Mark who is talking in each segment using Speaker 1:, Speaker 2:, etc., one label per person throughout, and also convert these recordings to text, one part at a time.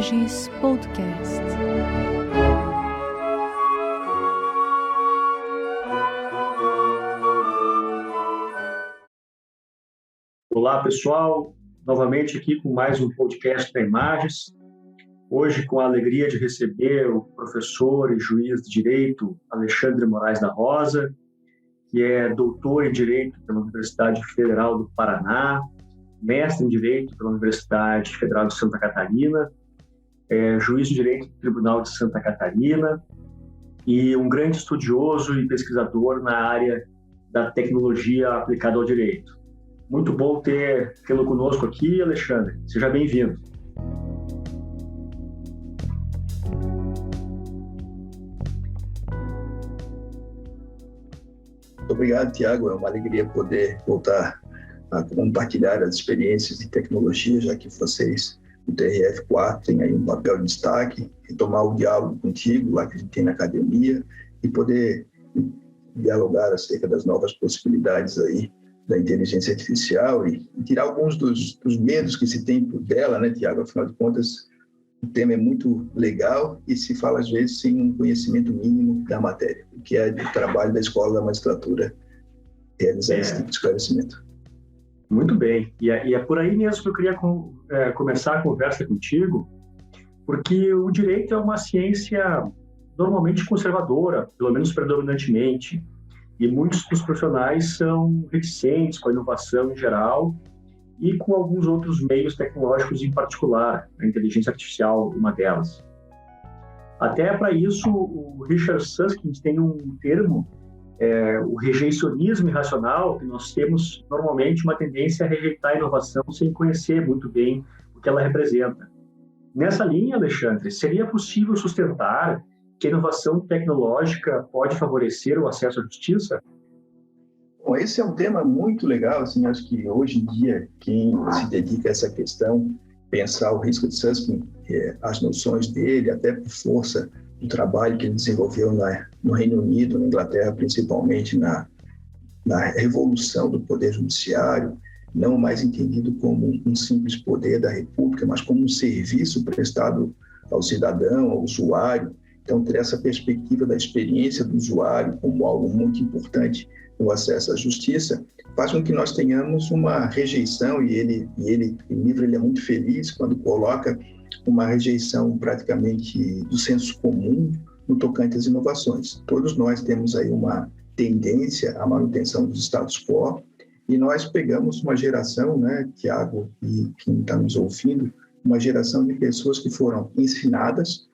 Speaker 1: Imagens Podcast.
Speaker 2: Olá, pessoal. Novamente aqui com mais um podcast da Imagens. Hoje, com a alegria de receber o professor e juiz de Direito Alexandre Moraes da Rosa, que é doutor em Direito pela Universidade Federal do Paraná, mestre em Direito pela Universidade Federal de Santa Catarina, juiz de Direito do Tribunal de Santa Catarina e um grande estudioso e pesquisador na área da tecnologia aplicada ao direito. Muito bom tê-lo conosco aqui, Alexandre. Seja bem-vindo.
Speaker 3: Muito obrigado, Tiago. É uma alegria poder voltar a compartilhar as experiências de tecnologia, já que vocês, o TRF4, têm aí um papel de destaque, retomar o diálogo contigo, lá que a gente tem na academia, e poder dialogar acerca das novas possibilidades aí da inteligência artificial e tirar alguns dos medos que se tem por dela, né, Tiago? Afinal de contas, o tema é muito legal e se fala, às vezes, sem um conhecimento mínimo da matéria, o que é do trabalho da Escola da Magistratura realizar esse tipo de esclarecimento.
Speaker 2: Muito bem. E é por aí mesmo que eu queria começar a conversa contigo, porque o direito é uma ciência normalmente conservadora, pelo menos predominantemente, e muitos dos profissionais são reticentes com a inovação em geral e com alguns outros meios tecnológicos em particular, a inteligência artificial, uma delas. Até para isso, o Richard Susskind tem um termo, o rejeicionismo irracional, que nós temos normalmente uma tendência a rejeitar a inovação sem conhecer muito bem o que ela representa. Nessa linha, Alexandre, seria possível sustentar que a inovação tecnológica pode favorecer o acesso à justiça?
Speaker 3: Bom, esse é um tema muito legal, assim, acho que hoje em dia quem se dedica a essa questão, pensar o risco de Susskind, as noções dele, até por força do trabalho que ele desenvolveu no Reino Unido, na Inglaterra, principalmente na revolução do poder judiciário, não mais entendido como um simples poder da República, mas como um serviço prestado ao cidadão, ao usuário. Então, ter essa perspectiva da experiência do usuário como algo muito importante no acesso à justiça faz com que nós tenhamos uma rejeição, e o livro ele é muito feliz quando coloca uma rejeição praticamente do senso comum no tocante às inovações. Todos nós temos aí uma tendência à manutenção dos status quo, e nós pegamos uma geração, né, Tiago e quem está nos ouvindo, uma geração de pessoas que foram ensinadas,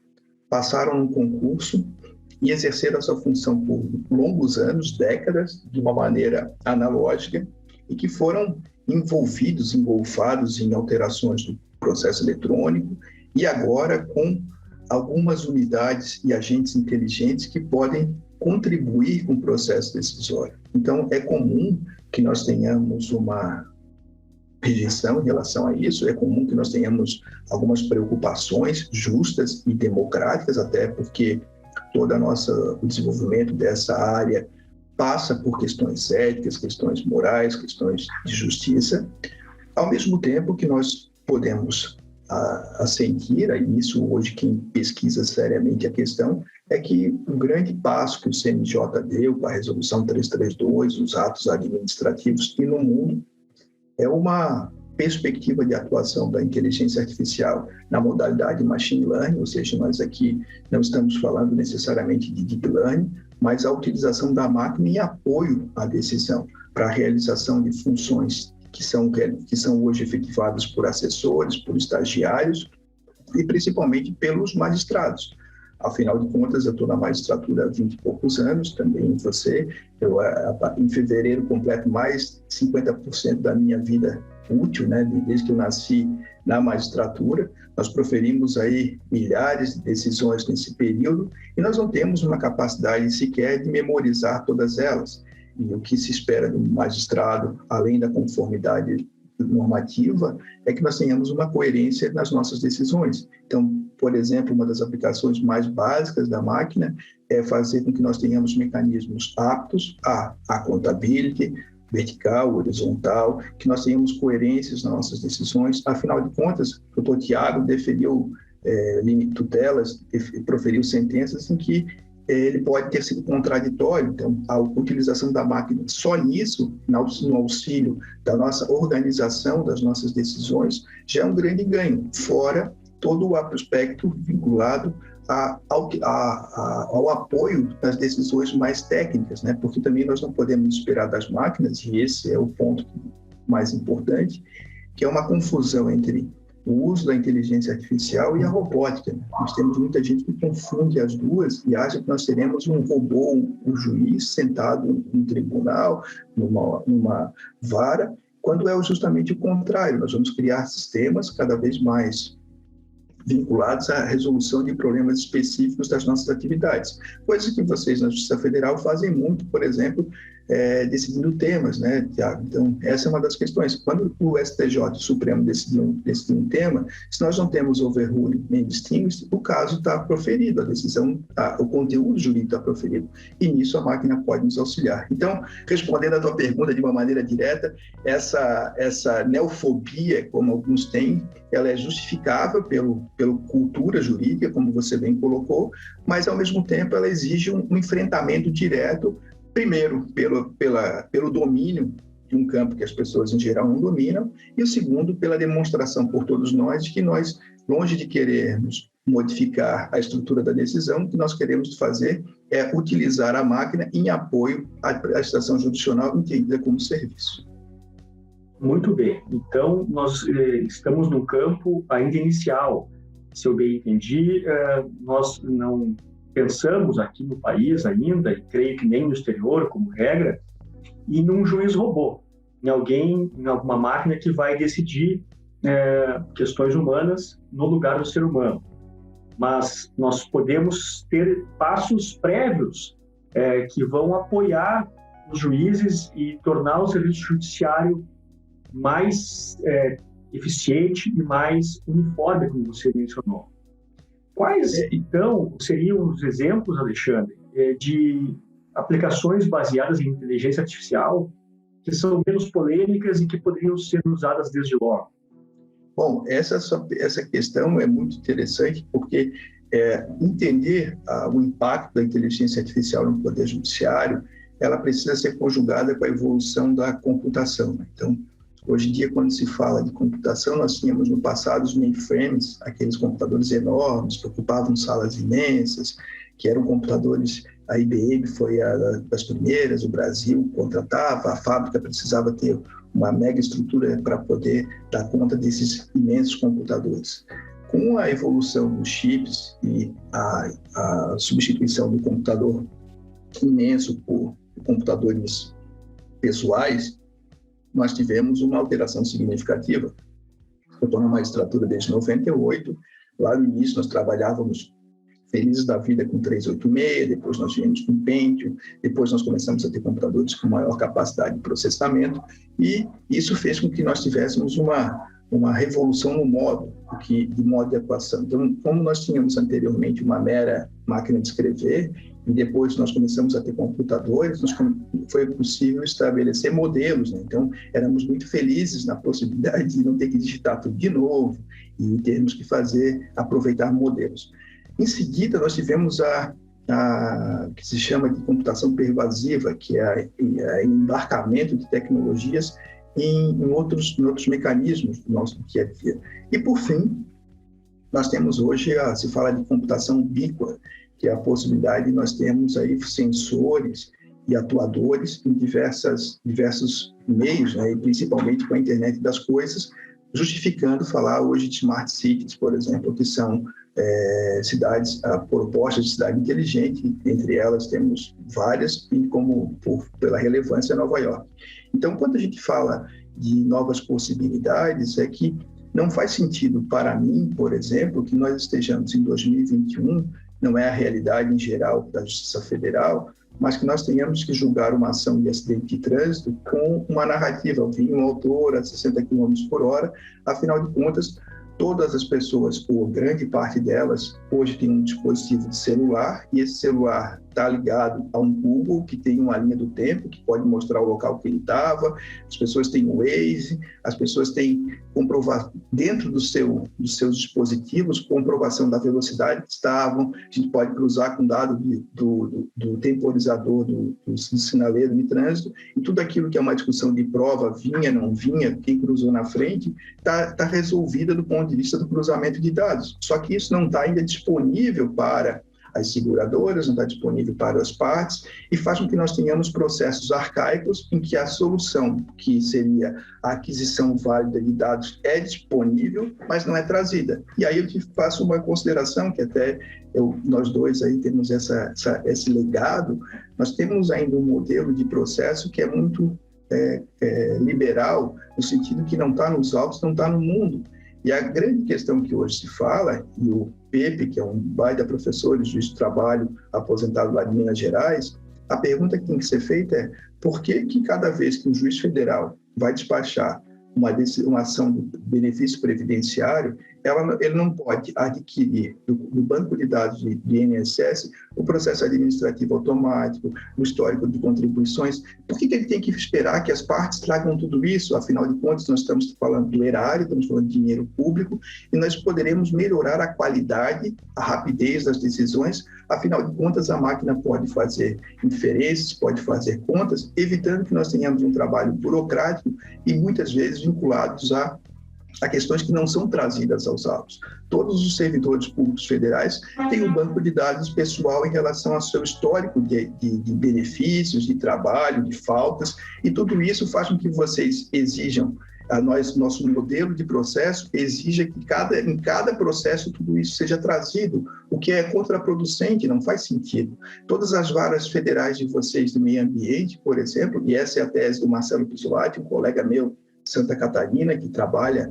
Speaker 3: passaram num concurso e exerceram a sua função por longos anos, décadas, de uma maneira analógica, e que foram engolfados em alterações do processo eletrônico, e agora com algumas unidades e agentes inteligentes que podem contribuir com o processo decisório. Então, é comum que nós tenhamos uma rejeição em relação a isso, é comum que nós tenhamos algumas preocupações justas e democráticas, até porque o desenvolvimento dessa área passa por questões éticas, questões morais, questões de justiça, ao mesmo tempo que nós podemos assentir, e isso hoje quem pesquisa seriamente a questão, é que o grande passo que o CNJ deu com a Resolução 332, os atos administrativos, e no mundo, é uma perspectiva de atuação da inteligência artificial na modalidade machine learning, ou seja, nós aqui não estamos falando necessariamente de deep learning, mas a utilização da máquina em apoio à decisão, para a realização de funções que são hoje efetivadas por assessores, por estagiários e principalmente pelos magistrados. Afinal de contas, eu estou na magistratura há 20 e poucos anos, também você. Em fevereiro, completo mais de 50% da minha vida útil, né, desde que eu nasci na magistratura. Nós proferimos aí milhares de decisões nesse período e nós não temos uma capacidade sequer de memorizar todas elas. E o que se espera do magistrado, além da conformidade normativa, é que nós tenhamos uma coerência nas nossas decisões. Então, por exemplo, uma das aplicações mais básicas da máquina é fazer com que nós tenhamos mecanismos aptos à accountability, vertical, horizontal, que nós tenhamos coerências nas nossas decisões. Afinal de contas, o doutor Tiago deferiu tutelas, proferiu sentenças em que ele pode ter sido contraditório. Então, a utilização da máquina só nisso, no auxílio da nossa organização, das nossas decisões, já é um grande ganho, fora todo o aspecto vinculado ao apoio das decisões mais técnicas, né? Porque também nós não podemos esperar das máquinas, e esse é o ponto mais importante, que é uma confusão entre o uso da inteligência artificial e a robótica. Nós temos muita gente que confunde as duas e acha que nós teremos um robô, um juiz sentado num tribunal, numa vara, quando é justamente o contrário. Nós vamos criar sistemas cada vez mais vinculados à resolução de problemas específicos das nossas atividades. Coisas que vocês na Justiça Federal fazem muito, por exemplo, decidindo temas, né, Tiago? Então, essa é uma das questões. Quando o STJ, o Supremo, decidir um tema, se nós não temos overruling nem distinguish, o caso está proferido, a decisão, o conteúdo jurídico está proferido, e nisso a máquina pode nos auxiliar. Então, respondendo à tua pergunta de uma maneira direta, essa neofobia, como alguns têm, ela é justificável pela cultura jurídica, como você bem colocou, mas, ao mesmo tempo, ela exige um enfrentamento direto, primeiro, pelo domínio de um campo que as pessoas, em geral, não dominam, e o segundo, pela demonstração por todos nós de que nós, longe de querermos modificar a estrutura da decisão, o que nós queremos fazer é utilizar a máquina em apoio à prestação judicional entendida como serviço.
Speaker 2: Muito bem. Então, nós estamos num campo ainda inicial. Se eu bem entendi, nós não pensamos aqui no país ainda, e creio que nem no exterior, como regra, em um juiz robô, em alguma máquina que vai decidir questões humanas no lugar do ser humano. Mas nós podemos ter passos prévios que vão apoiar os juízes e tornar o serviço judiciário mais eficiente e mais uniforme, como você mencionou. Quais, então, seriam os exemplos, Alexandre, de aplicações baseadas em inteligência artificial que são menos polêmicas e que poderiam ser usadas desde logo?
Speaker 3: Bom, essa questão é muito interessante porque entender o impacto da inteligência artificial no poder judiciário, ela precisa ser conjugada com a evolução da computação, né? Então, hoje em dia, quando se fala de computação, nós tínhamos no passado os mainframes, aqueles computadores enormes que ocupavam salas imensas, que eram computadores, a IBM foi das primeiras, o Brasil contratava, a fábrica precisava ter uma mega estrutura para poder dar conta desses imensos computadores. Com a evolução dos chips e a substituição do computador imenso por computadores pessoais, nós tivemos uma alteração significativa. Eu estou na magistratura desde 98, lá no início nós trabalhávamos felizes da vida com 386, depois nós viemos com Pentium, depois nós começamos a ter computadores com maior capacidade de processamento, e isso fez com que nós tivéssemos uma revolução no modo de atuação. Então, como nós tínhamos anteriormente uma mera máquina de escrever, e depois nós começamos a ter computadores, foi possível estabelecer modelos, né? Então, éramos muito felizes na possibilidade de não ter que digitar tudo de novo e termos que aproveitar modelos. Em seguida, nós tivemos que se chama de computação pervasiva, que é o embarcamento de tecnologias em outros mecanismos do nosso dia a dia. E, por fim, nós temos hoje, se fala de computação ubíqua, que é a possibilidade de nós termos aí sensores e atuadores em diversos meios, né, e principalmente com a internet das coisas, justificando falar hoje de smart cities, por exemplo, que são cidades, propostas de cidade inteligente, entre elas temos várias, e pela relevância, Nova York. Então, quando a gente fala de novas possibilidades, é que não faz sentido para mim, por exemplo, que nós estejamos em 2021, não é a realidade em geral da Justiça Federal, mas que nós tenhamos que julgar uma ação de acidente de trânsito com uma narrativa, vinha um autor a 60 km por hora, afinal de contas, todas as pessoas, ou grande parte delas, hoje tem um dispositivo de celular, e esse celular está ligado a um Google que tem uma linha do tempo, que pode mostrar o local que ele estava, as pessoas têm o Waze, as pessoas têm comprovar dentro dos seus dispositivos, comprovação da velocidade que estavam, a gente pode cruzar com dado do temporizador do sinaleiro de trânsito, e tudo aquilo que é uma discussão de prova, vinha, não vinha, quem cruzou na frente, está resolvida do ponto de vista do cruzamento de dados. Só que isso não está ainda disponível para as seguradoras, não está disponível para as partes, e faz com que nós tenhamos processos arcaicos em que a solução, que seria a aquisição válida de dados, é disponível, mas não é trazida. E aí eu te faço uma consideração, que até nós dois aí temos esse legado, nós temos ainda um modelo de processo que é muito liberal, no sentido que não está nos autos, não está no mundo. E a grande questão que hoje se fala, e o Pepe, que é um baita professor e juiz de trabalho aposentado lá de Minas Gerais, a pergunta que tem que ser feita é: por que cada vez que um juiz federal vai despachar uma ação de benefício previdenciário, ele não pode adquirir do banco de dados de INSS o processo administrativo automático, o histórico de contribuições? Por que ele tem que esperar que as partes tragam tudo isso? Afinal de contas, nós estamos falando do erário, estamos falando de dinheiro público, e nós poderemos melhorar a qualidade, a rapidez das decisões. Afinal de contas, a máquina pode fazer inferências, pode fazer contas, evitando que nós tenhamos um trabalho burocrático e muitas vezes vinculados a questões que não são trazidas aos autos. Todos os servidores públicos federais têm um banco de dados pessoal em relação ao seu histórico de benefícios, de trabalho, de faltas, e tudo isso faz com que vocês exijam, nosso modelo de processo exija que em cada processo tudo isso seja trazido, o que é contraproducente, não faz sentido. Todas as varas federais de vocês do meio ambiente, por exemplo, e essa é a tese do Marcelo Pisolati, um colega meu, Santa Catarina, que trabalha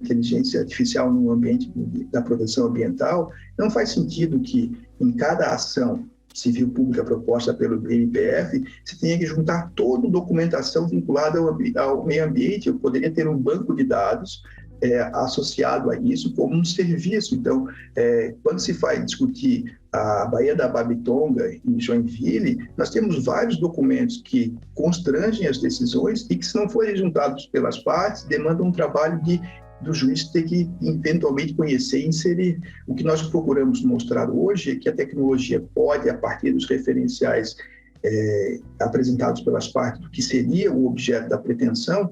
Speaker 3: inteligência artificial no ambiente da proteção ambiental, não faz sentido que em cada ação civil pública proposta pelo BNPF, você tenha que juntar toda a documentação vinculada ao meio ambiente. Eu poderia ter um banco de dados associado a isso como um serviço. Então, quando se vai discutir a Baía da Babitonga em Joinville, nós temos vários documentos que constrangem as decisões e que, se não forem juntados pelas partes, demandam um trabalho do juiz ter que eventualmente conhecer e inserir. O que nós procuramos mostrar hoje é que a tecnologia pode, a partir dos referenciais apresentados pelas partes do que seria o objeto da pretensão,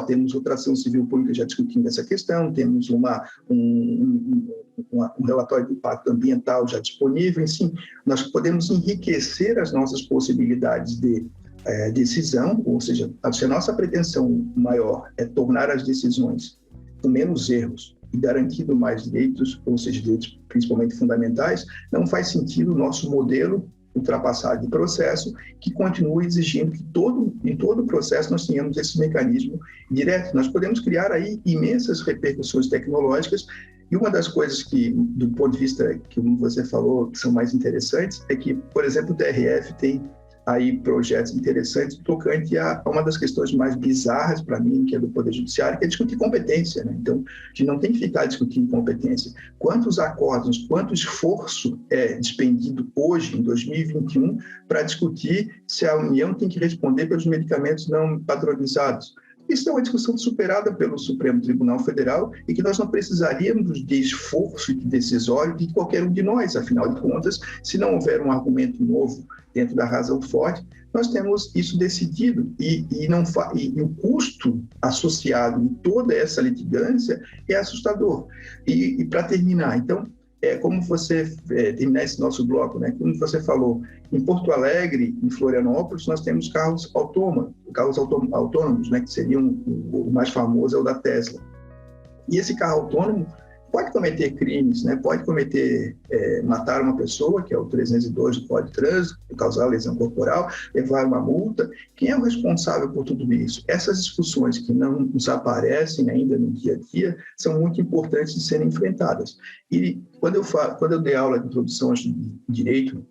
Speaker 3: temos outra ação civil pública já discutindo essa questão, temos um relatório de impacto ambiental já disponível, enfim, nós podemos enriquecer as nossas possibilidades de decisão, ou seja, se a nossa pretensão maior é tornar as decisões com menos erros e garantindo mais direitos, ou seja, direitos principalmente fundamentais, não faz sentido o nosso modelo ultrapassado de processo que continue exigindo que em todo o processo nós tenhamos esse mecanismo direto. Nós podemos criar aí imensas repercussões tecnológicas, e uma das coisas que, do ponto de vista que você falou, que são mais interessantes, é que, por exemplo, o TRF tem aí projetos interessantes tocante a uma das questões mais bizarras para mim, que é do Poder Judiciário, que é discutir competência, né? Então, a gente não tem que ficar discutindo competência. Quantos acordos, quanto esforço é despendido hoje, em 2021, para discutir se a União tem que responder pelos medicamentos não padronizados? Isso é uma discussão superada pelo Supremo Tribunal Federal e que nós não precisaríamos de esforço decisório de qualquer um de nós. Afinal de contas, se não houver um argumento novo dentro da razão forte, nós temos isso decidido e o custo associado em toda essa litigância é assustador. E para terminar, então, como você terminar esse nosso bloco, né? Como você falou, em Porto Alegre, em Florianópolis, nós temos carros autônomos, né? Que seriam o mais famoso é o da Tesla. E esse carro autônomo pode cometer crimes, né? Pode matar uma pessoa, que é o 302 do Código de Trânsito, causar lesão corporal, levar uma multa. Quem é o responsável por tudo isso? Essas discussões que não nos aparecem ainda no dia a dia são muito importantes de serem enfrentadas. E quando eu dei aula de introdução ao direito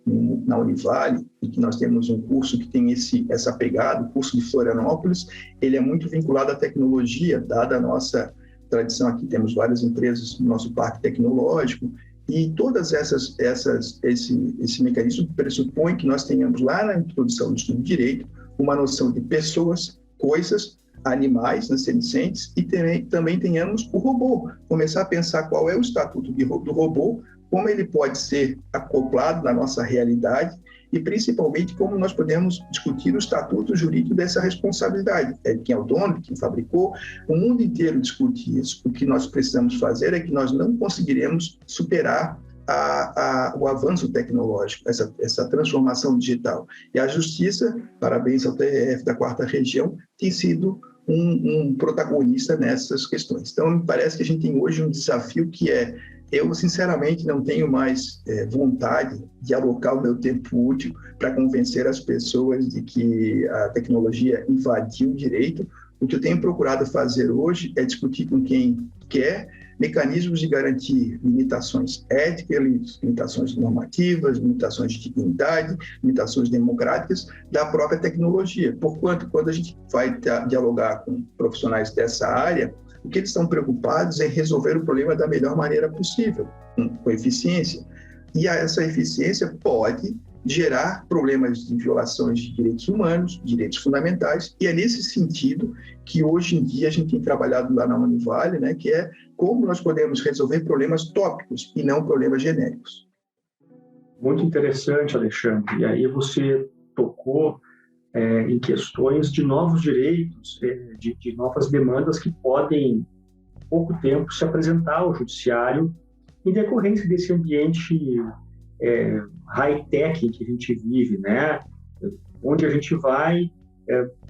Speaker 3: na Univale, e que nós temos um curso que tem essa pegada, o curso de Florianópolis, ele é muito vinculado à tecnologia, dada a nossa tradição aqui, temos várias empresas no nosso parque tecnológico, E todas esse mecanismo pressupõe que nós tenhamos lá na introdução do estudo de direito uma noção de pessoas, coisas, animais, né, senescentes, e também tenhamos o robô. Começar a pensar qual é o estatuto do robô, como ele pode ser acoplado na nossa realidade e, principalmente, como nós podemos discutir o estatuto jurídico dessa responsabilidade. Quem é o dono, quem fabricou, o mundo inteiro discute isso. O que nós precisamos fazer é que nós não conseguiremos superar o avanço tecnológico, essa transformação digital. E a justiça, parabéns ao TRF da 4ª Região, tem sido um protagonista nessas questões. Então, me parece que a gente tem hoje um desafio que eu, sinceramente, não tenho mais vontade de alocar o meu tempo útil para convencer as pessoas de que a tecnologia invadiu o direito. O que eu tenho procurado fazer hoje é discutir com quem quer mecanismos de garantir limitações éticas, limitações normativas, limitações de dignidade, limitações democráticas da própria tecnologia. Porquanto, quando a gente vai dialogar com profissionais dessa área, o que eles estão preocupados é resolver o problema da melhor maneira possível, com eficiência. E essa eficiência pode gerar problemas de violações de direitos humanos, direitos fundamentais, e é nesse sentido que hoje em dia a gente tem trabalhado lá na Univale, né, que é como nós podemos resolver problemas tópicos e não problemas genéricos.
Speaker 2: Muito interessante, Alexandre. E aí você tocou em questões de novos direitos, de novas demandas que podem, em pouco tempo, se apresentar ao judiciário em decorrência desse ambiente high-tech que a gente vive, né? Onde a gente vai,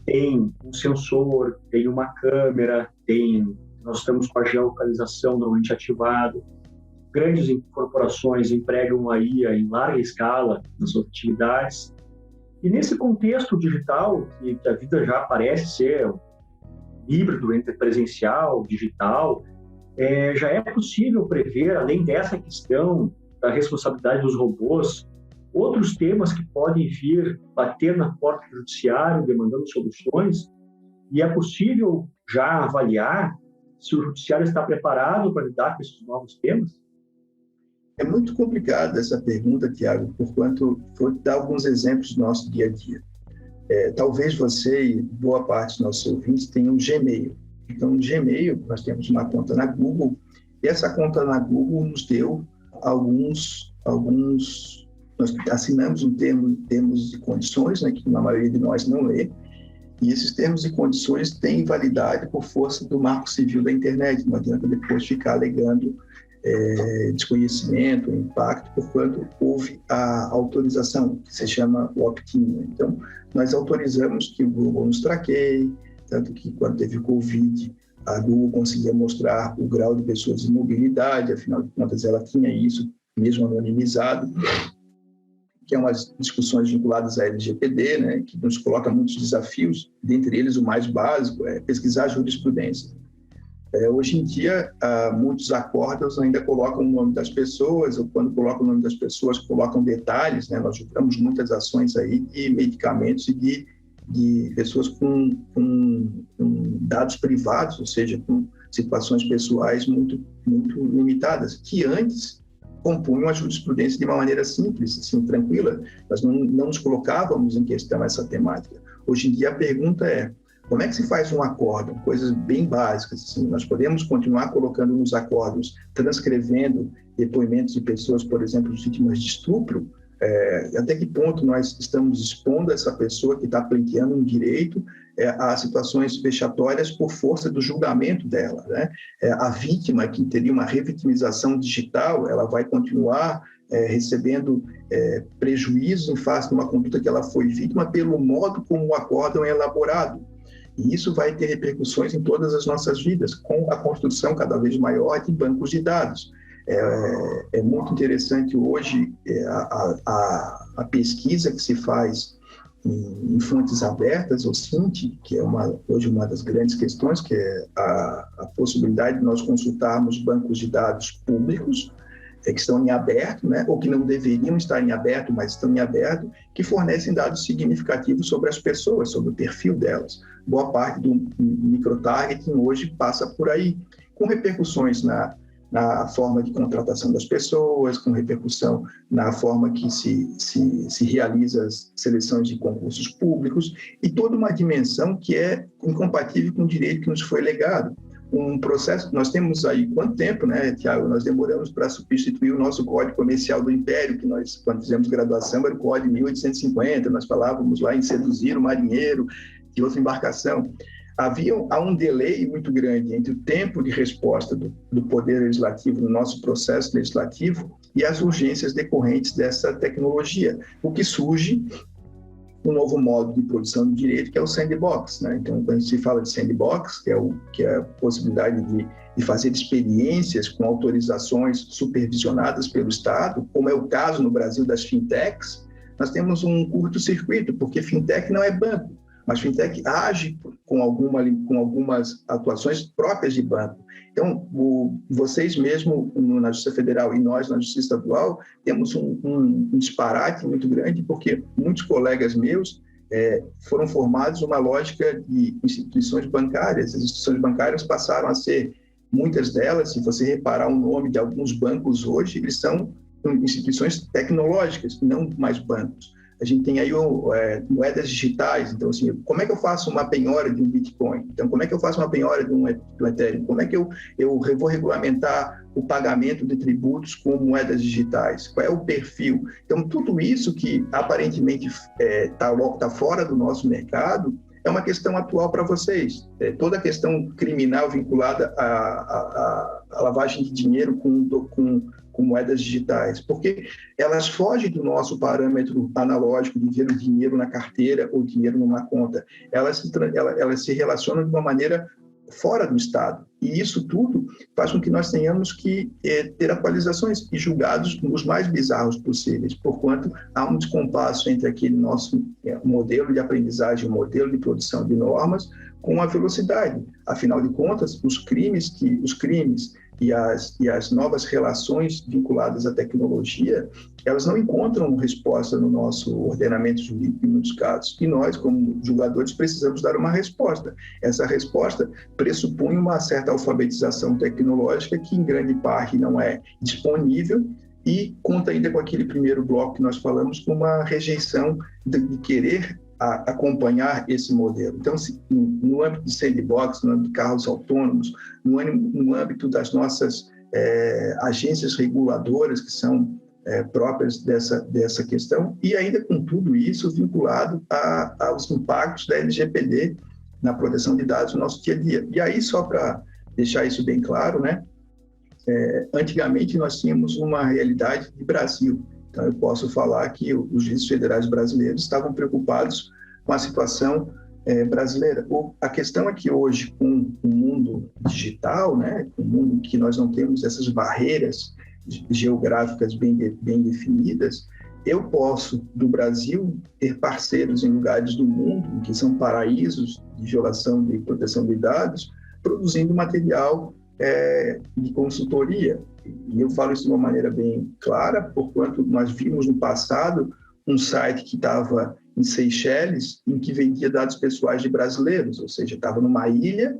Speaker 2: tem um sensor, tem uma câmera, nós estamos com a geolocalização normalmente ativado. Grandes corporações empregam a IA em larga escala nas suas atividades. E nesse contexto digital, que a vida já parece ser híbrido entre presencial, digital, já é possível prever, além dessa questão da responsabilidade dos robôs, outros temas que podem vir bater na porta do judiciário, demandando soluções, e é possível já avaliar se o judiciário está preparado para lidar com esses novos temas?
Speaker 3: É muito complicada essa pergunta, Tiago, porquanto vou dar alguns exemplos do nosso dia a dia. Talvez você e boa parte dos nossos ouvintes tenham um Gmail. Então, no Gmail, nós temos uma conta na Google, e essa conta na Google nos deu nós assinamos termos e condições, né, que a maioria de nós não lê, e esses termos e condições têm validade por força do Marco Civil da Internet, não adianta depois ficar alegando desconhecimento, impacto, porquanto houve a autorização, que se chama opt-in. Então, nós autorizamos que o Google nos traqueie, tanto que quando teve Covid, a Google conseguia mostrar o grau de pessoas de mobilidade, afinal de contas ela tinha isso, mesmo anonimizado, que é umas discussões vinculadas à LGPD, né, que nos coloca muitos desafios, dentre eles o mais básico é pesquisar jurisprudência. Hoje em dia, muitos acórdãos ainda colocam o nome das pessoas, ou quando colocam o nome das pessoas, colocam detalhes, né? Nós julgamos muitas ações aí de medicamentos e de pessoas com dados privados, ou seja, com situações pessoais muito, muito limitadas, que antes compunham a jurisprudência de uma maneira simples, assim, tranquila. Nós não nos colocávamos em questão essa temática. Hoje em dia, a pergunta é: como é que se faz um acórdão? Coisas bem básicas. Assim, nós podemos continuar colocando nos acórdãos, transcrevendo depoimentos de pessoas, por exemplo, vítimas de estupro? Até que ponto nós estamos expondo essa pessoa que está pleiteando um direito a situações vexatórias por força do julgamento dela, né? A vítima, que teria uma revitimização digital, ela vai continuar recebendo prejuízo em face de uma conduta que ela foi vítima pelo modo como o acórdão é elaborado. E isso vai ter repercussões em todas as nossas vidas, com a construção cada vez maior de bancos de dados. É muito interessante hoje a pesquisa que se faz em fontes abertas, ou SINT, que é hoje uma das grandes questões, que é a possibilidade de nós consultarmos bancos de dados públicos, que estão em aberto, né, ou que não deveriam estar em aberto, mas estão em aberto, que fornecem dados significativos sobre as pessoas, sobre o perfil delas. Boa parte do microtargeting hoje passa por aí, com repercussões na forma de contratação das pessoas, com repercussão na forma que se realiza as seleções de concursos públicos, e toda uma dimensão que é incompatível com o direito que nos foi legado. Um processo, nós temos aí quanto tempo, né, Tiago? Nós demoramos para substituir o nosso Código Comercial do Império, que nós, quando fizemos graduação, era o Código de 1850, nós falávamos lá em seduzir o marinheiro de outra embarcação. Há um delay muito grande entre o tempo de resposta do Poder Legislativo no nosso processo legislativo e as urgências decorrentes dessa tecnologia, o que surge um novo modo de produção de direito, que é o sandbox, né? Então, quando a gente fala de sandbox, que é a possibilidade de fazer experiências com autorizações supervisionadas pelo Estado, como é o caso no Brasil das fintechs, nós temos um curto-circuito, porque fintech não é banco, mas fintech age com algumas atuações próprias de banco. Então, vocês mesmo na Justiça Federal e nós na Justiça Estadual temos um disparate muito grande, porque muitos colegas meus foram formados numa lógica de instituições bancárias. As instituições bancárias passaram a ser, muitas delas, se você reparar o nome de alguns bancos hoje, eles são instituições tecnológicas, não mais bancos. A gente tem aí moedas digitais, então assim, como é que eu faço uma penhora de um Bitcoin? Então, como é que eu faço uma penhora de um Ethereum? Como é que eu vou regulamentar o pagamento de tributos com moedas digitais? Qual é o perfil? Então, tudo isso que aparentemente tá fora do nosso mercado é uma questão atual para vocês. Toda a questão criminal vinculada à lavagem de dinheiro com moedas digitais, porque elas fogem do nosso parâmetro analógico de ver o dinheiro na carteira ou dinheiro numa conta. Elas se relacionam de uma maneira fora do Estado. E isso tudo faz com que nós tenhamos que ter atualizações e julgados os mais bizarros possíveis, porquanto há um descompasso entre aquele nosso modelo de aprendizagem, modelo de produção de normas, com a velocidade. Afinal de contas, os crimes e as novas relações vinculadas à tecnologia, elas não encontram resposta no nosso ordenamento jurídico em muitos casos. E nós, como julgadores, precisamos dar uma resposta. Essa resposta pressupõe uma certa alfabetização tecnológica que, em grande parte, não é disponível e conta ainda com aquele primeiro bloco que nós falamos, com uma rejeição de querer acompanhar esse modelo. Então, no âmbito de sandbox, no âmbito de carros autônomos, no âmbito das nossas agências reguladoras que são próprias dessa questão, e ainda com tudo isso vinculado aos impactos da LGPD na proteção de dados no nosso dia a dia. E aí, só para deixar isso bem claro, né? Antigamente nós tínhamos uma realidade de Brasil. Então, eu posso falar que os juízes federais brasileiros estavam preocupados com a situação brasileira. A questão é que hoje, com o mundo digital, né, com o mundo que nós não temos essas barreiras geográficas bem definidas, eu posso, do Brasil, ter parceiros em lugares do mundo que são paraísos de violação de proteção de dados, produzindo material de consultoria. E eu falo isso de uma maneira bem clara, porquanto nós vimos no passado um site que estava em Seychelles, em que vendia dados pessoais de brasileiros, ou seja, estava numa ilha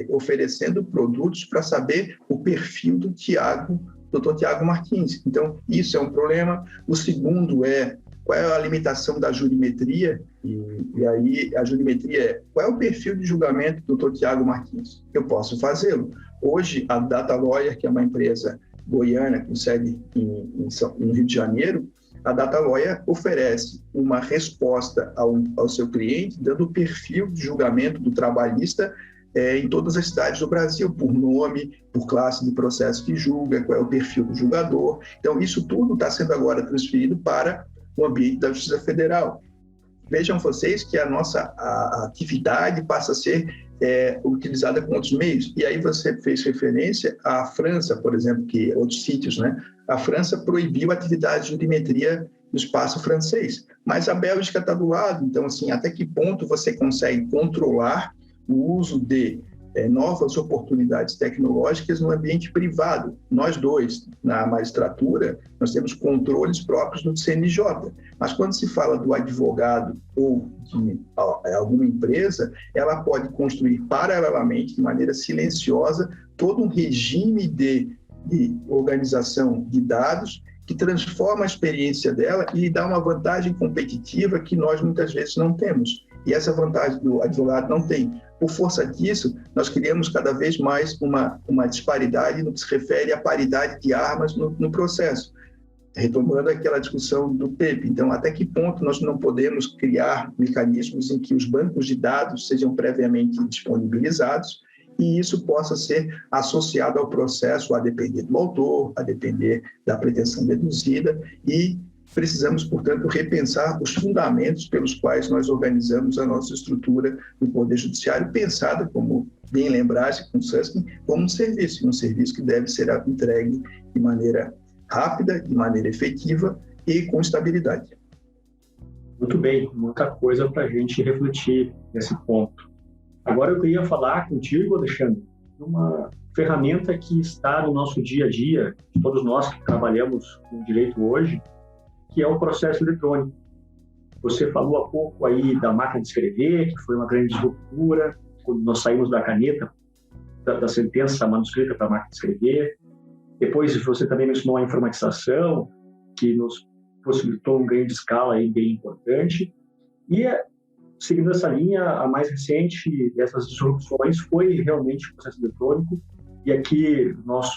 Speaker 3: oferecendo produtos para saber o perfil do Dr. Tiago Martins. Então, isso é um problema. O segundo qual é a limitação da jurimetria, e aí a jurimetria qual é o perfil de julgamento do Dr. Tiago Martins? Eu posso fazê-lo. Hoje, a Data Lawyer, que é uma empresa goiana com sede no Rio de Janeiro, a Data Lawyer oferece uma resposta ao seu cliente, dando o perfil de julgamento do trabalhista em todas as cidades do Brasil, por nome, por classe de processo que julga, qual é o perfil do julgador. Então, isso tudo está sendo agora transferido para o ambiente da Justiça Federal. Vejam vocês que a nossa atividade passa a ser utilizada com outros meios. E aí você fez referência à França, por exemplo, que outros sítios, né? A França proibiu a atividade de jurimetria no espaço francês, mas a Bélgica está do lado. Então, assim, até que ponto você consegue controlar o uso de novas oportunidades tecnológicas no ambiente privado? Nós dois, na magistratura, nós temos controles próprios do CNJ, mas quando se fala do advogado ou de alguma empresa, ela pode construir paralelamente, de maneira silenciosa, todo um regime de organização de dados que transforma a experiência dela e dá uma vantagem competitiva que nós muitas vezes não temos. E essa vantagem do advogado não tem. Por força disso, nós criamos cada vez mais uma disparidade no que se refere à paridade de armas no processo. Retomando aquela discussão do PEP. Então, até que ponto nós não podemos criar mecanismos em que os bancos de dados sejam previamente disponibilizados e isso possa ser associado ao processo, a depender do autor, a depender da pretensão deduzida, e precisamos, portanto, repensar os fundamentos pelos quais nós organizamos a nossa estrutura do Poder Judiciário, pensada, como bem lembraste com o Susskind, como um serviço que deve ser entregue de maneira rápida, de maneira efetiva e com estabilidade.
Speaker 2: Muito bem, muita coisa para a gente refletir nesse ponto. Agora eu queria falar contigo, Alexandre, de uma ferramenta que está no nosso dia a dia, de todos nós que trabalhamos com direito hoje, que é o processo eletrônico. Você falou há pouco aí da máquina de escrever, que foi uma grande disruptura, quando nós saímos da caneta, da sentença manuscrita para a máquina de escrever. Depois você também mencionou a informatização, que nos possibilitou um ganho de escala aí bem importante. E seguindo essa linha, a mais recente dessas disrupções foi realmente o processo eletrônico, e aqui nós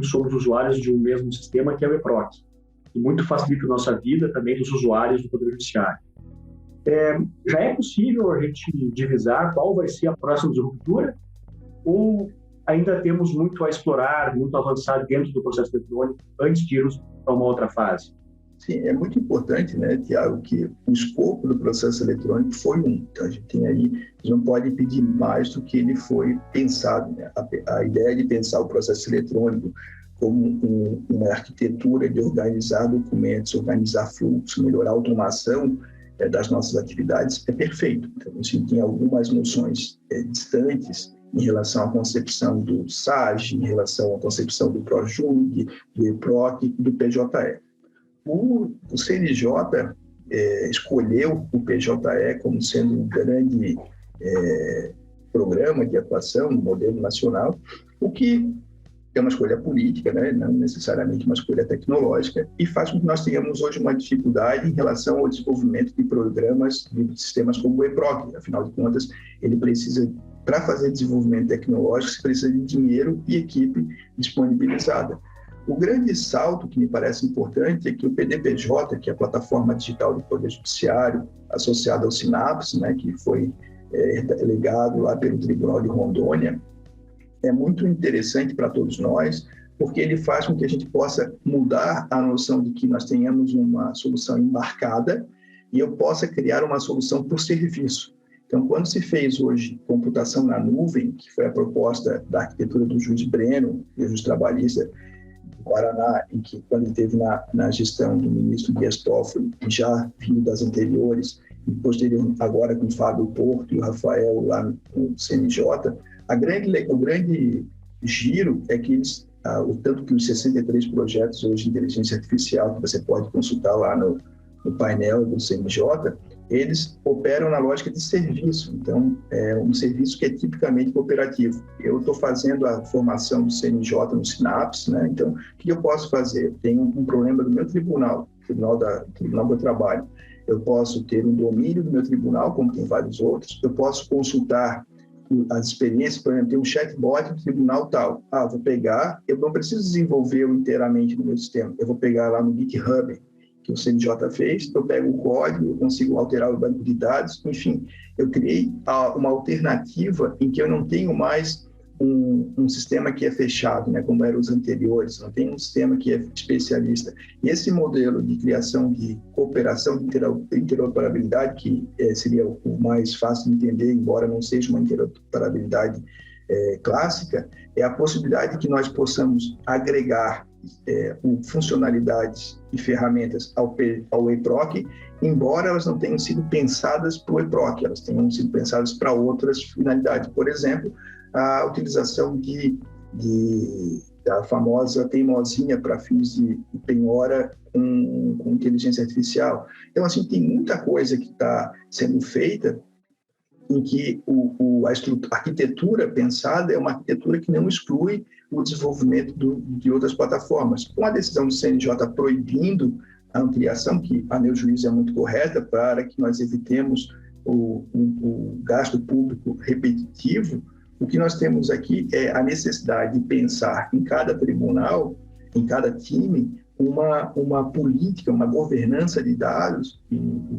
Speaker 2: somos usuários de um mesmo sistema, que é o EPROC, e muito facilita a nossa vida também dos usuários do Poder Judiciário. Já é possível a gente divisar qual vai ser a próxima disruptura, ou ainda temos muito a explorar, muito a avançar dentro do processo eletrônico antes de irmos para uma outra fase?
Speaker 3: Sim, é muito importante, né, Tiago, que o escopo do processo eletrônico foi um. Então, a gente não pode pedir mais do que ele foi pensado, né? A ideia de pensar o processo eletrônico como uma arquitetura de organizar documentos, organizar fluxos, melhorar a automação das nossas atividades é perfeito. Então, a gente tem algumas noções distantes em relação à concepção do SAG, em relação à concepção do ProJude, do EPROC e do PJE. O CNJ escolheu o PJE como sendo um grande programa de atuação, um modelo nacional, o que é uma escolha política, né? Não necessariamente uma escolha tecnológica, e faz com que nós tenhamos hoje uma dificuldade em relação ao desenvolvimento de programas, de sistemas como o EPROC. Afinal de contas, ele precisa, para fazer desenvolvimento tecnológico, se precisa de dinheiro e equipe disponibilizada. O grande salto que me parece importante é que o PDPJ, que é a Plataforma Digital do Poder Judiciário, associada ao SINAPS, né, que foi delegado lá pelo Tribunal de Rondônia, é muito interessante para todos nós, porque ele faz com que a gente possa mudar a noção de que nós tenhamos uma solução embarcada e eu possa criar uma solução por serviço. Então, quando se fez hoje computação na nuvem, que foi a proposta da arquitetura do juiz Breno, e o juiz trabalhista do Paraná, em que, quando ele esteve na gestão do ministro Dias Toffoli, já vindo das anteriores, e posterior agora com o Fábio Porto e o Rafael lá no CNJ, o grande giro é que eles, o tanto que os 63 projetos hoje de inteligência artificial, que você pode consultar lá no painel do CNJ, eles operam na lógica de serviço. Então, é um serviço que é tipicamente cooperativo. Eu estou fazendo a formação do CNJ no SINAPS, né? Então, o que eu posso fazer? Eu tenho um problema do meu tribunal do trabalho. Eu posso ter um domínio do meu tribunal, como tem vários outros. Eu posso consultar as experiências, por exemplo, tem um chatbot do tribunal tal. Vou pegar, eu não preciso desenvolver-o inteiramente no meu sistema. Eu vou pegar lá no GitHub, que o CNJ fez, eu pego o código, eu consigo alterar o banco de dados, enfim, eu criei uma alternativa em que eu não tenho mais um sistema que é fechado, né, como eram os anteriores, não tem um sistema que é especialista. E esse modelo de criação de cooperação, de interoperabilidade, que seria o mais fácil de entender, embora não seja uma interoperabilidade clássica, é a possibilidade de que nós possamos agregar funcionalidades e ferramentas ao EPROC, embora elas não tenham sido pensadas para o EPROC, elas tenham sido pensadas para outras finalidades. Por exemplo, a utilização da famosa teimosinha para fins de penhora com inteligência artificial. Então, assim, tem muita coisa que está sendo feita em que a arquitetura pensada é uma arquitetura que não exclui o desenvolvimento de outras plataformas. Com a decisão do CNJ proibindo a ampliação, que, a meu juízo, é muito correta para que nós evitemos o gasto público repetitivo, o que nós temos aqui é a necessidade de pensar em cada tribunal, em cada time, uma política, uma governança de dados, e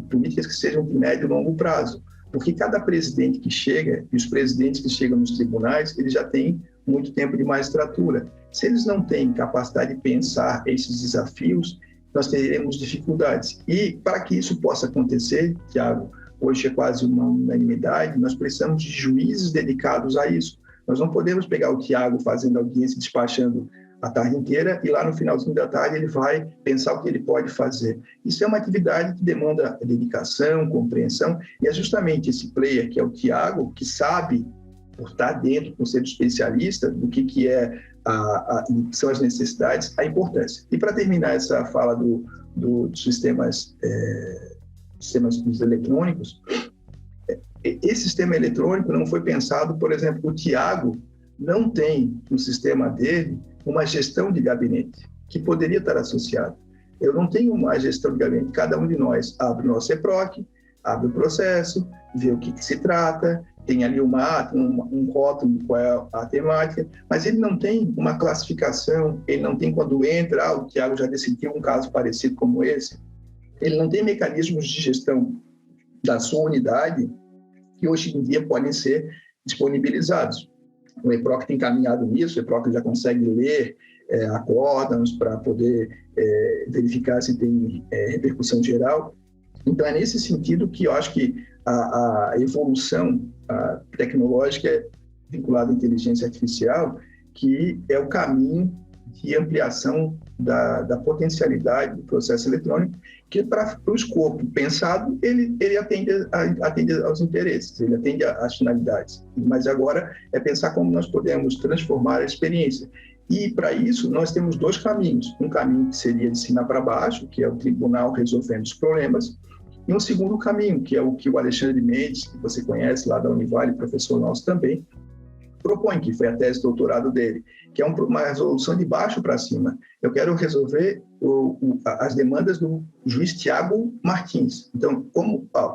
Speaker 3: políticas que sejam de médio e longo prazo. Porque cada presidente que chega, e os presidentes que chegam nos tribunais, eles já têm muito tempo de magistratura. Se eles não têm capacidade de pensar esses desafios, nós teremos dificuldades. E para que isso possa acontecer, Tiago, hoje é quase uma unanimidade, nós precisamos de juízes dedicados a isso. Nós não podemos pegar o Tiago fazendo audiência, despachando a tarde inteira, e lá no finalzinho da tarde ele vai pensar o que ele pode fazer. Isso é uma atividade que demanda dedicação, compreensão, e é justamente esse player, que é o Tiago, que sabe, por estar dentro, por ser especialista, do que são as necessidades, a importância. E para terminar essa fala dos sistemas dos eletrônicos, esse sistema eletrônico não foi pensado, por exemplo, o Tiago não tem no sistema dele uma gestão de gabinete, que poderia estar associado. Eu não tenho uma gestão de gabinete. Cada um de nós abre o nosso EPROC, abre o processo, vê o que se trata, tem ali um rótulo, qual é a temática, mas ele não tem uma classificação, ele não tem, quando entra, o Tiago já decidiu um caso parecido como esse, ele não tem mecanismos de gestão da sua unidade que hoje em dia podem ser disponibilizados. O EPROC tem caminhado nisso, o EPROC já consegue ler acórdãos para poder verificar se tem repercussão geral. Então, é nesse sentido que eu acho que a evolução tecnológica vinculada à inteligência artificial, que é o caminho de ampliação da potencialidade do processo eletrônico, que para o escopo pensado, ele atende aos interesses, ele atende às finalidades. Mas agora é pensar como nós podemos transformar a experiência. E, para isso, nós temos dois caminhos. Um caminho que seria de cima para baixo, que é o tribunal resolvendo os problemas, e um segundo caminho, que é o que o Alexandre Mendes, que você conhece lá da Univale, professor nosso também, propõe, que foi a tese de doutorado dele, que é uma resolução de baixo para cima. Eu quero resolver as demandas do juiz Tiago Martins. Então,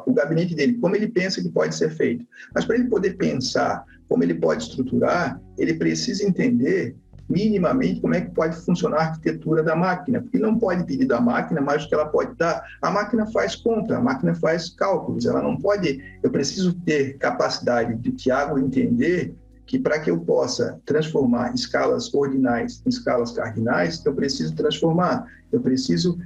Speaker 3: o gabinete dele, como ele pensa que pode ser feito. Mas para ele poder pensar como ele pode estruturar, ele precisa entender minimamente como é que pode funcionar a arquitetura da máquina, porque não pode pedir da máquina mais do que ela pode dar. A máquina faz conta, a máquina faz cálculos, ela não pode... Eu preciso ter capacidade de o Tiago entender que para que eu possa transformar escalas ordinais em escalas cardinais, eu preciso transformar, eu preciso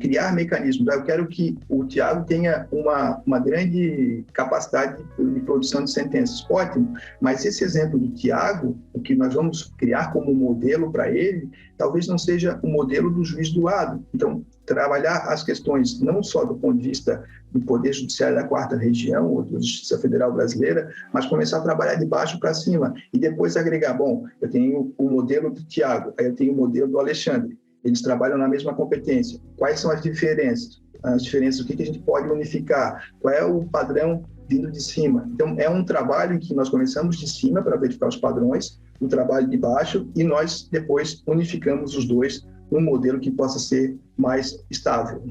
Speaker 3: criar mecanismos. Eu quero que o Tiago tenha uma grande capacidade de produção de sentenças. Ótimo, mas esse exemplo do Tiago, o que nós vamos criar como modelo para ele, talvez não seja o modelo do juiz do lado. Então, trabalhar as questões não só do ponto de vista do Poder Judiciário da Quarta Região ou da Justiça Federal Brasileira, mas começar a trabalhar de baixo para cima e depois agregar, bom, eu tenho o modelo do Tiago, aí eu tenho o modelo do Alexandre, eles trabalham na mesma competência. Quais são as diferenças? O que a gente pode unificar? Qual é o padrão vindo de cima? Então, é um trabalho em que nós começamos de cima para verificar os padrões, o trabalho de baixo, e nós depois unificamos os dois num modelo que possa ser mais estável.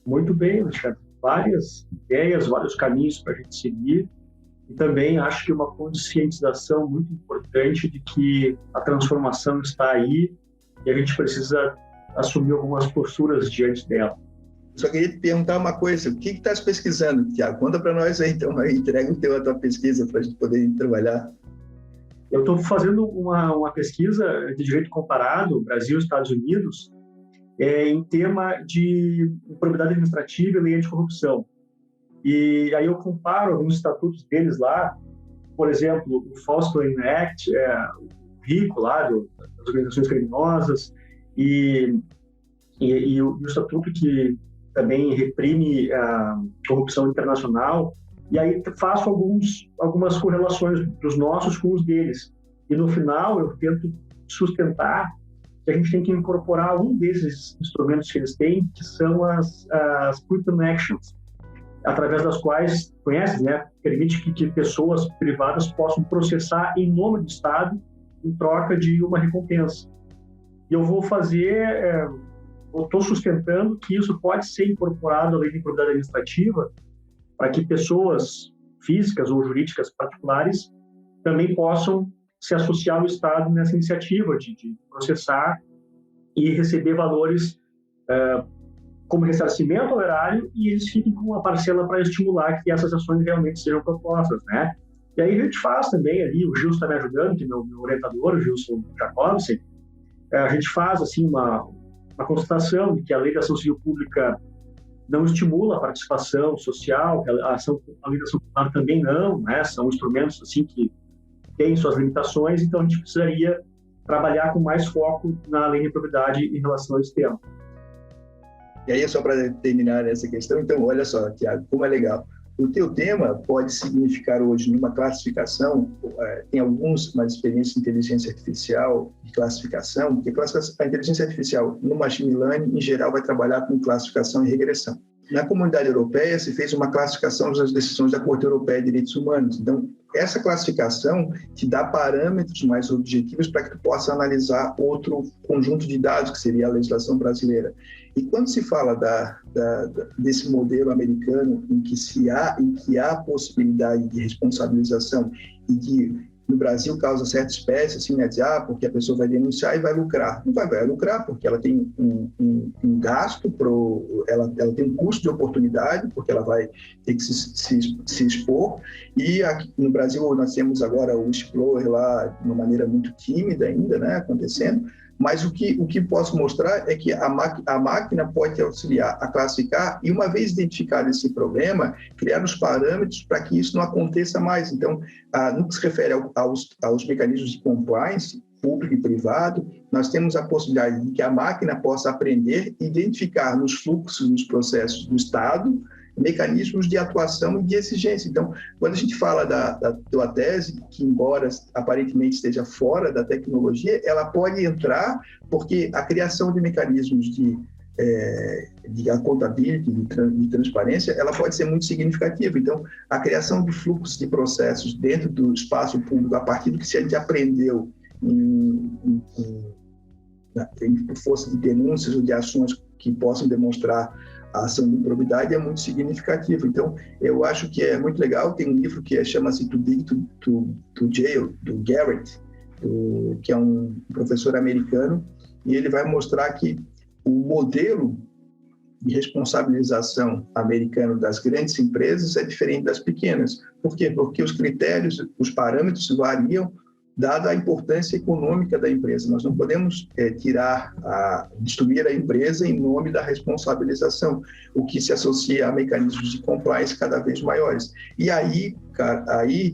Speaker 2: Muito bem, Alexandre. Várias ideias, vários caminhos para a gente seguir. E também acho que uma conscientização muito importante de que a transformação está aí e a gente precisa assumir algumas posturas diante dela.
Speaker 3: Só queria te perguntar uma coisa. O que estás pesquisando, Tiago? Conta para nós aí, então. Entrega a tua pesquisa para a gente poder trabalhar.
Speaker 2: Eu estou fazendo uma pesquisa de direito comparado, Brasil e Estados Unidos, em tema de propriedade administrativa e lei anticorrupção. E aí eu comparo alguns estatutos deles lá, por exemplo, o False Claim Act, o RICO lá, das organizações criminosas, e o estatuto que também reprime a corrupção internacional. E aí faço algumas correlações dos nossos com os deles. E no final eu tento sustentar que a gente tem que incorporar um desses instrumentos que eles têm, que são as Quick Actions. através das quais, conhece, né, permite que pessoas privadas possam processar em nome do Estado em troca de uma recompensa. E eu vou fazer, eu estou sustentando que isso pode ser incorporado à lei de improbidade administrativa para que pessoas físicas ou jurídicas particulares também possam se associar ao Estado nessa iniciativa de processar e receber valores como ressarcimento ao erário, e eles fiquem com uma parcela para estimular que essas ações realmente sejam propostas, né? E aí a gente faz também ali, o Gilson está me ajudando, que é meu orientador, o Gilson Jacobsen, a gente faz assim uma constatação de que a lei da ação civil pública não estimula a participação social, que a lei da ação popular também não, né? São instrumentos assim que têm suas limitações, então a gente precisaria trabalhar com mais foco na lei de propriedade em relação a esse tema.
Speaker 3: E aí, só para terminar essa questão, então, olha só, Tiago, como é legal. O teu tema pode significar hoje, numa classificação, tem uma experiência de inteligência artificial, de classificação, porque a inteligência artificial, no machine learning, em geral, vai trabalhar com classificação e regressão. Na comunidade europeia, se fez uma classificação das decisões da Corte Europeia de Direitos Humanos. Então, essa classificação te dá parâmetros mais objetivos para que tu possa analisar outro conjunto de dados, que seria a legislação brasileira. E quando se fala desse modelo americano em que há possibilidade de responsabilização e de, no Brasil, causa certa espécie, assim, né, porque a pessoa vai denunciar e vai lucrar. Não vai lucrar, porque ela tem um gasto, ela tem um custo de oportunidade, porque ela vai ter que se expor. E aqui no Brasil nós temos agora o Explorer lá de uma maneira muito tímida ainda, né, acontecendo. Mas o que posso mostrar é que a máquina pode auxiliar a classificar e, uma vez identificado esse problema, criar os parâmetros para que isso não aconteça mais. Então, no que se refere aos mecanismos de compliance, público e privado, nós temos a possibilidade de que a máquina possa aprender e identificar nos fluxos, nos processos do Estado, mecanismos de atuação e de exigência. Então, quando a gente fala da tua tese, que embora aparentemente esteja fora da tecnologia, ela pode entrar porque a criação de mecanismos de accountability, de transparência, ela pode ser muito significativa. Então, a criação de fluxos de processos dentro do espaço público, a partir do que a gente aprendeu por força de denúncias ou de ações que possam demonstrar a ação de improbidade, é muito significativo. Então, eu acho que é muito legal. Tem um livro que chama-se Too Big to Jail, do Garrett, que é um professor americano, e ele vai mostrar que o modelo de responsabilização americano das grandes empresas é diferente das pequenas. Por quê? Porque os critérios, os parâmetros variam dada a importância econômica da empresa. Nós não podemos destruir a empresa em nome da responsabilização, o que se associa a mecanismos de compliance cada vez maiores. E aí,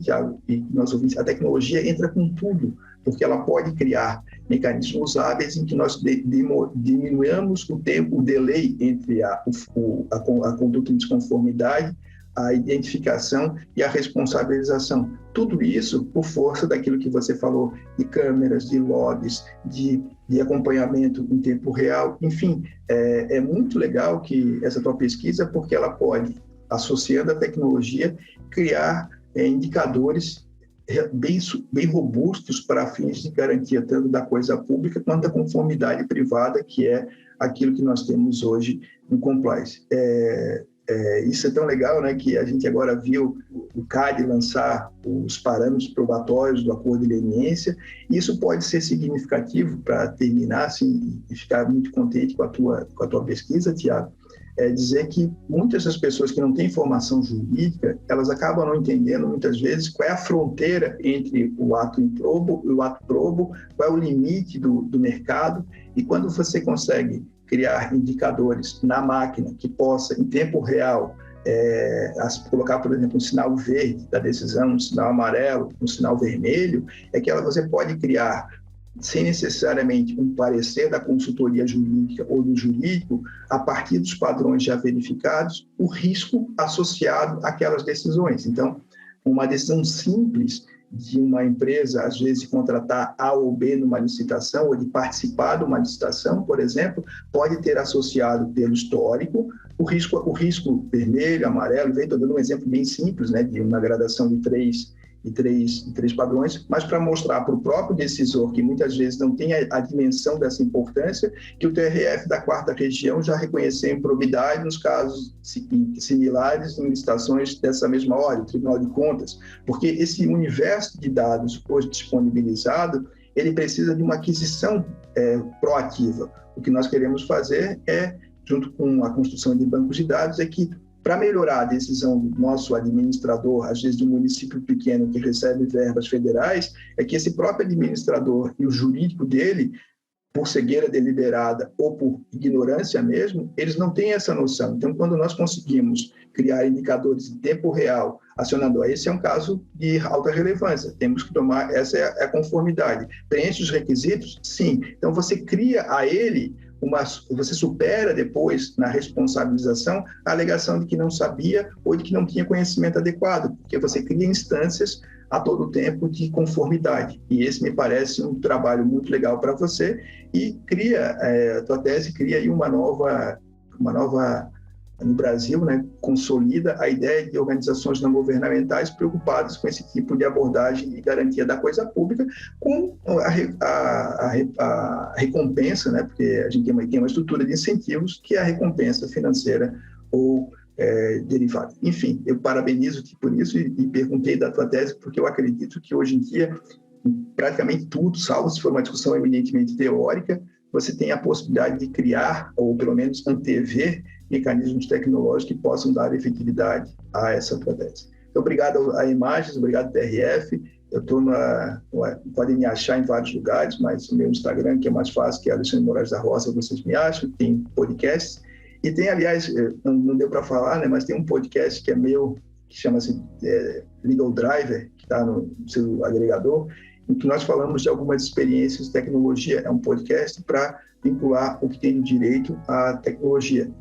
Speaker 3: Thiago, e nós ouvimos, a tecnologia entra com tudo, porque ela pode criar mecanismos hábeis em que nós diminuamos o tempo, o delay entre a conduta de desconformidade, a identificação e a responsabilização. Tudo isso por força daquilo que você falou, de câmeras, de logs, de acompanhamento em tempo real. Enfim, é muito legal que essa tua pesquisa, porque ela pode, associando a tecnologia, criar indicadores bem robustos para fins de garantia tanto da coisa pública quanto da conformidade privada, que é aquilo que nós temos hoje no compliance. Isso é tão legal, né, que a gente agora viu o CAD lançar os parâmetros probatórios do acordo de leniência, e isso pode ser significativo para terminar assim, e ficar muito contente com a tua pesquisa, Tiago, dizer que muitas das pessoas que não têm formação jurídica, elas acabam não entendendo muitas vezes qual é a fronteira entre o ato improbo e o ato probo, qual é o limite do mercado, e quando você consegue criar indicadores na máquina que possa, em tempo real, colocar, por exemplo, um sinal verde da decisão, um sinal amarelo, um sinal vermelho, você pode criar, sem necessariamente um parecer da consultoria jurídica ou do jurídico, a partir dos padrões já verificados, o risco associado àquelas decisões. Então, uma decisão simples de uma empresa, às vezes, contratar A ou B numa licitação, ou de participar de uma licitação, por exemplo, pode ter associado pelo histórico o risco vermelho, amarelo, estou dando um exemplo bem simples, né, de uma gradação de três padrões, mas para mostrar para o próprio decisor, que muitas vezes não tem a dimensão dessa importância, que o TRF da 4ª Região já reconheceu improbidade nos casos similares em licitações dessa mesma ordem, o Tribunal de Contas, porque esse universo de dados hoje disponibilizado, ele precisa de uma aquisição proativa. O que nós queremos fazer junto com a construção de bancos de dados, é que para melhorar a decisão do nosso administrador, às vezes de um município pequeno que recebe verbas federais, é que esse próprio administrador e o jurídico dele, por cegueira deliberada ou por ignorância mesmo, eles não têm essa noção. Então, quando nós conseguimos criar indicadores em tempo real, acionando, esse é um caso de alta relevância, temos que tomar, essa é a conformidade. Preenche os requisitos? Sim. Então, você cria a ele você supera depois, na responsabilização, a alegação de que não sabia ou de que não tinha conhecimento adequado, porque você cria instâncias a todo tempo de conformidade. E esse me parece um trabalho muito legal para você e a tua tese cria aí uma nova no Brasil, né, consolida a ideia de organizações não governamentais preocupadas com esse tipo de abordagem e garantia da coisa pública, com a recompensa, né, porque a gente tem uma estrutura de incentivos, que é a recompensa financeira ou derivada. Enfim, eu parabenizo-te por isso e perguntei da tua tese, porque eu acredito que hoje em dia, praticamente tudo, salvo se for uma discussão eminentemente teórica, você tem a possibilidade de criar, ou pelo menos antever, mecanismos tecnológicos que possam dar efetividade a essa tua tese. Então, obrigado a Imagens, obrigado TRF. Eu estou podem me achar em vários lugares, mas o meu Instagram, que é mais fácil, que é Alexandre Moraes da Roça, vocês me acham, tem podcasts. E tem, aliás, não deu para falar, né, mas tem um podcast que é meu, que chama-se Legal Driver, que está no seu agregador, em que nós falamos de algumas experiências de tecnologia. É um podcast para vincular o que tem de direito à tecnologia.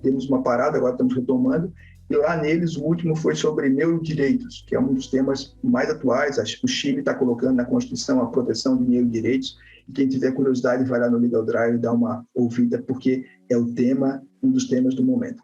Speaker 3: Demos uma parada, agora estamos retomando, e lá neles o último foi sobre neurodireitos, que é um dos temas mais atuais. O Chile está colocando na Constituição a proteção de neurodireitos, e quem tiver curiosidade vai lá no Legal Drive e dá uma ouvida, porque é um dos temas do momento.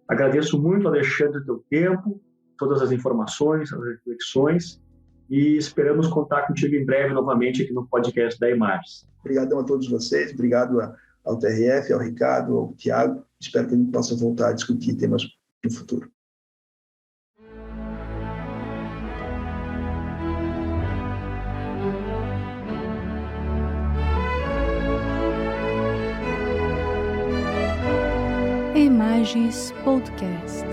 Speaker 2: Agradeço muito, Alexandre, o teu tempo, todas as informações, as reflexões, e esperamos contar contigo em breve novamente aqui no podcast da Imagens.
Speaker 3: Obrigadão a todos vocês, obrigado ao TRF, ao Ricardo, ao Tiago. Espero que a gente possa voltar a discutir temas no futuro.
Speaker 1: Imagens Podcast.